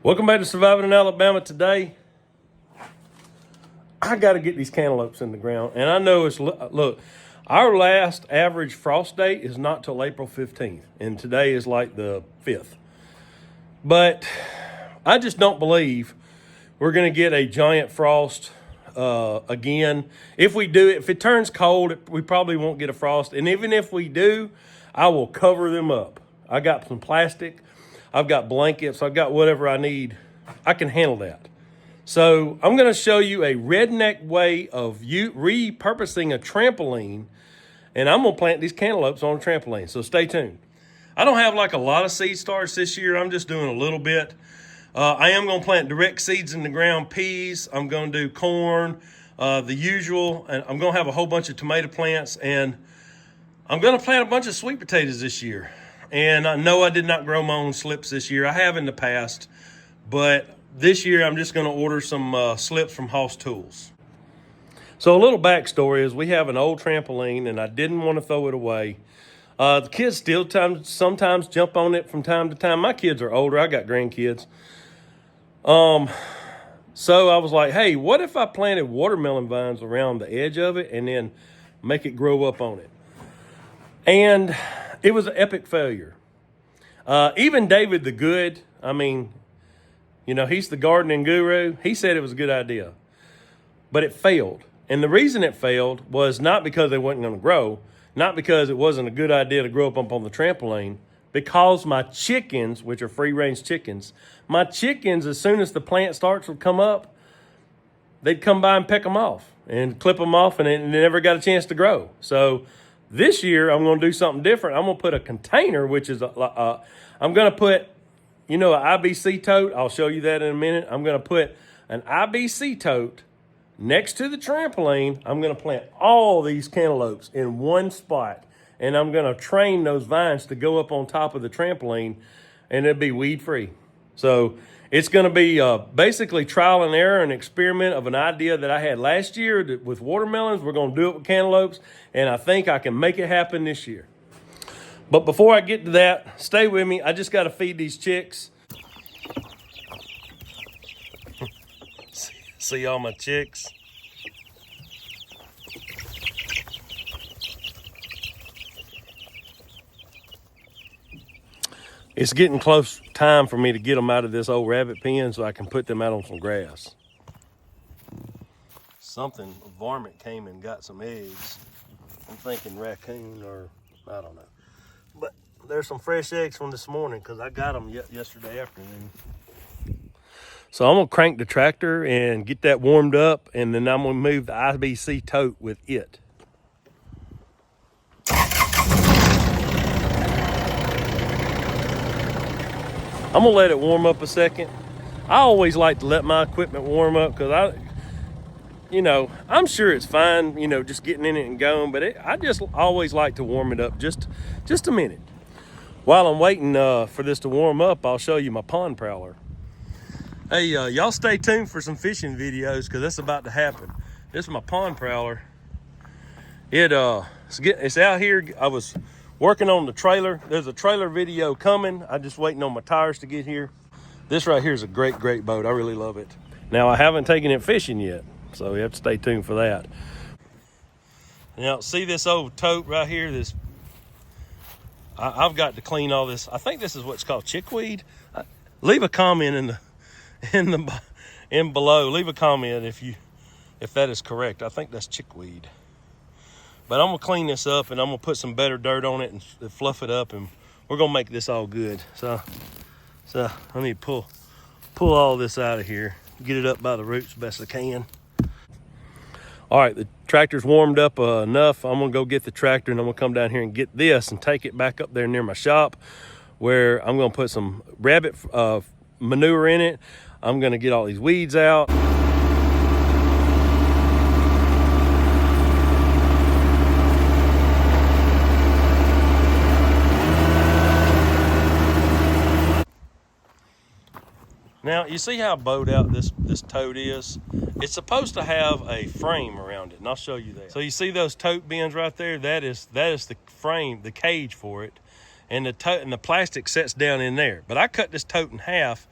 Welcome back to Surviving in Alabama. Today, I got to get these cantaloupes in the ground. And I know look, our last average frost date is not till April 15th. And today is like the 5th. But I just don't believe we're going to get a giant frost again. If it turns cold, we probably won't get a frost. And even if we do, I will cover them up. I got some plastic. I've got blankets. I've got whatever I need. I can handle that. So I'm going to show you a redneck way of repurposing a trampoline, and I'm going to plant these cantaloupes on a trampoline. So stay tuned. I don't have like a lot of seed starts this year. I'm just doing a little bit. I am going to plant direct seeds in the ground, peas. I'm going to do corn, the usual, and I'm going to have a whole bunch of tomato plants, and I'm going to plant a bunch of sweet potatoes this year. And I know I did not grow my own slips this year. I have in the past, but this year I'm just going to order some slips from Hoss Tools. So a little backstory is we have an old trampoline, and I didn't want to throw it away. The kids still sometimes jump on it from time to time. My kids are older. I got grandkids. So I was like, hey, what if I planted watermelon vines around the edge of it and then make it grow up on it? And it was an epic failure. Even David the Good, I mean, he's the gardening guru. He said it was a good idea, but it failed. And the reason it failed was not because they wasn't going to grow, not because it wasn't a good idea to grow up on the trampoline, because my chickens, which are free-range chickens, my chickens, as soon as the plant starts would come up, they'd come by and peck them off and clip them off, and they never got a chance to grow. So this year, I'm going to do something different. I'm going to put a container, which is, I'm going to put, an IBC tote. I'll show you that in a minute. I'm going to put an IBC tote next to the trampoline. I'm going to plant all these cantaloupes in one spot, and I'm going to train those vines to go up on top of the trampoline, and it'll be weed-free. So it's going to be basically trial and error, an experiment of an idea that I had last year with watermelons. We're going to do it with cantaloupes, and I think I can make it happen this year. But before I get to that, stay with me. I just got to feed these chicks. See all my chicks? It's getting close time for me to get them out of this old rabbit pen so I can put them out on some grass. A varmint came and got some eggs. I'm thinking raccoon or I don't know. But there's some fresh eggs from this morning because I got them yesterday afternoon. So I'm going to crank the tractor and get that warmed up, and then I'm going to move the IBC tote with it. I'm going to let it warm up a second. I always like to let my equipment warm up because I'm sure it's fine, just getting in it and going, but I just always like to warm it up just a minute. While I'm waiting for this to warm up, I'll show you my pond prowler. Hey, y'all stay tuned for some fishing videos because that's about to happen. This is my pond prowler. It's out here. I was working on the trailer. There's a trailer video coming. I'm just waiting on my tires to get here. This right here is a great boat. I really love it. Now, I haven't taken it fishing yet, so you have to stay tuned for that. Now, see this old tote right here? I've got to clean all this. I think this is what's called chickweed. Leave a comment in below. Leave a comment if that is correct. I think that's chickweed. But I'm gonna clean this up and I'm gonna put some better dirt on it and fluff it up, and we're gonna make this all good. So I need to pull all this out of here, get it up by the roots best I can. All right, the tractor's warmed up enough. I'm gonna go get the tractor and I'm gonna come down here and get this and take it back up there near my shop where I'm gonna put some rabbit manure in it. I'm gonna get all these weeds out. Now, you see how bowed out this tote is? It's supposed to have a frame around it, and I'll show you that. So you see those tote bins right there? That is the frame, the cage for it, and the plastic sets down in there. But I cut this tote in half,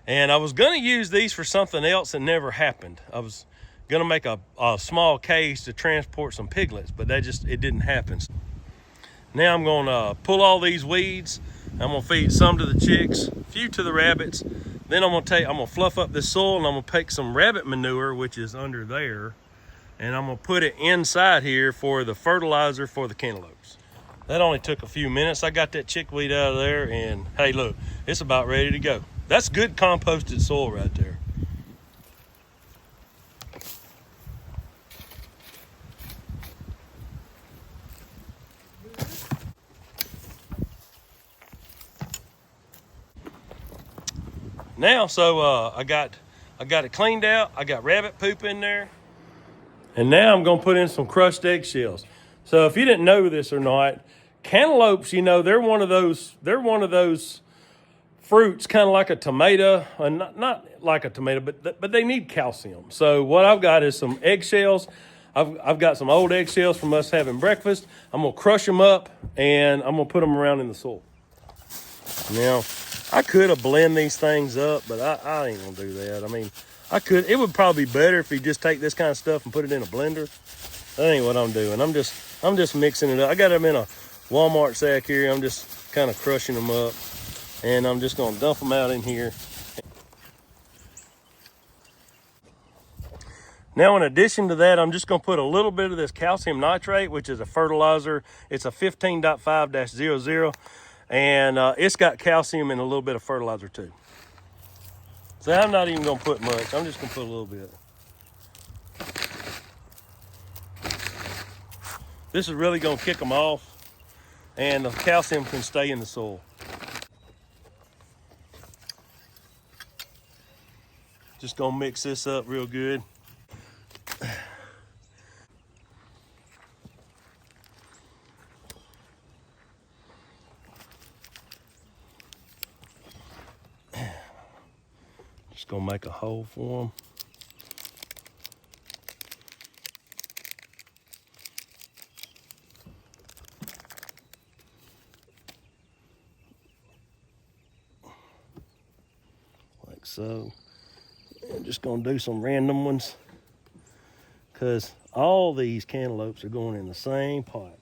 And I was gonna use these for something else that never happened. I was gonna make a small cage to transport some piglets, but it didn't happen. Now I'm gonna pull all these weeds. I'm gonna feed some to the chicks, a few to the rabbits. Then I'm gonna fluff up this soil, and I'm gonna take some rabbit manure, which is under there, and I'm gonna put it inside here for the fertilizer for the cantaloupes. That only took a few minutes. I got that chickweed out of there, and hey, look, it's about ready to go. That's good composted soil right there. Now, I got it cleaned out. I got rabbit poop in there. And now I'm gonna put in some crushed eggshells. So if you didn't know this or not, cantaloupes, they're one of those fruits, kind of like a tomato, and not like a tomato, but they need calcium. So what I've got is some eggshells. I've got some old eggshells from us having breakfast. I'm gonna crush them up, and I'm gonna put them around in the soil. Now, I could have blend these things up, but I ain't gonna do that. I mean, I could. It would probably be better if you just take this kind of stuff and put it in a blender. That ain't what I'm doing. I'm just mixing it up. I got them in a Walmart sack here. I'm just kind of crushing them up, and I'm just gonna dump them out in here. Now, in addition to that, I'm just gonna put a little bit of this calcium nitrate, which is a fertilizer. It's a 15.5-00. And it's got calcium and a little bit of fertilizer too. So I'm not even gonna put much. I'm just gonna put a little bit. This is really gonna kick them off, and the calcium can stay in the soil. Just gonna mix this up real good. Just gonna make a hole for them. Like so. And just gonna do some random ones, because all these cantaloupes are going in the same pot,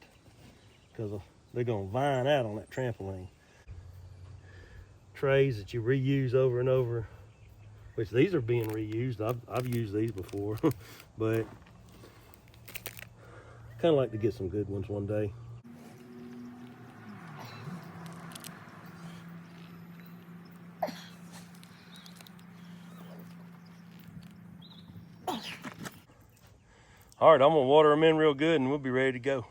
because they're gonna vine out on that trampoline. Trays that you reuse over and over, which these are being reused. I've used these before, but kind of like to get some good ones one day. All right, I'm gonna water them in real good, and we'll be ready to go.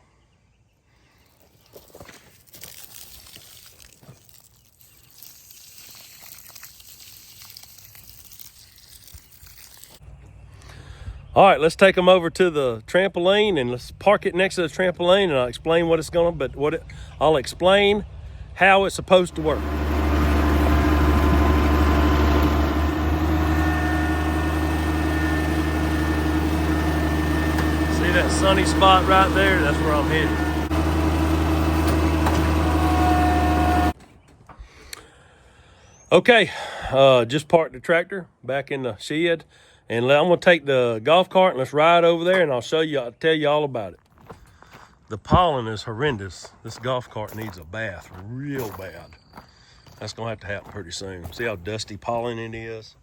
All right, let's take them over to the trampoline, and let's park it next to the trampoline, and I'll explain what it's gonna, I'll explain how it's supposed to work. See that sunny spot right there? That's where I'm headed. Okay, just parked the tractor back in the shed. And I'm gonna take the golf cart and let's ride over there, and I'll tell you all about it. The pollen is horrendous. This golf cart needs a bath real bad. That's gonna have to happen pretty soon. See how dusty pollen it is?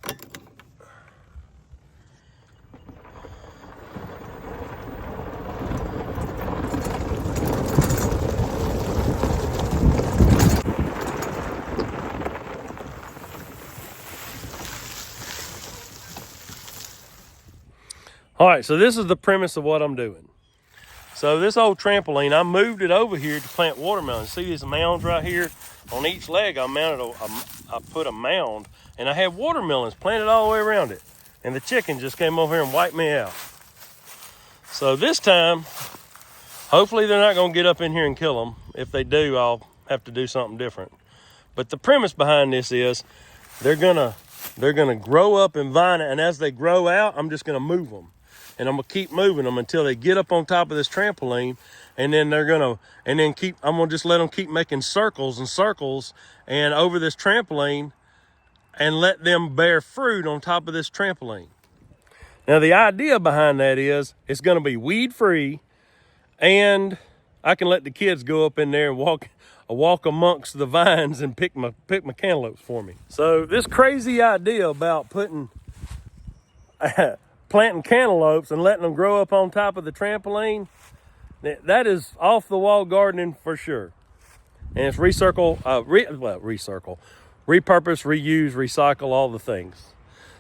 All right, so this is the premise of what I'm doing. So this old trampoline, I moved it over here to plant watermelons. See these mounds right here? On each leg, I put a mound, and I had watermelons planted all the way around it. And the chicken just came over here and wiped me out. So this time, hopefully they're not gonna get up in here and kill them. If they do, I'll have to do something different. But the premise behind this is they're gonna grow up and vine, and as they grow out, I'm just gonna move them. And I'm gonna keep moving them until they get up on top of this trampoline, and then I'm gonna just let them keep making circles and circles and over this trampoline and let them bear fruit on top of this trampoline. Now, the idea behind that is it's going to be weed free, and I can let the kids go up in there and walk amongst the vines and pick my cantaloupes for me. So this crazy idea about planting cantaloupes and letting them grow up on top of the trampoline, that is off the wall gardening for sure. And it's repurpose, reuse, recycle, all the things.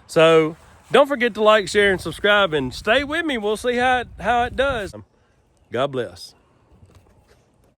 So don't forget to like, share, and subscribe, and stay with me. We'll see how it does. God bless.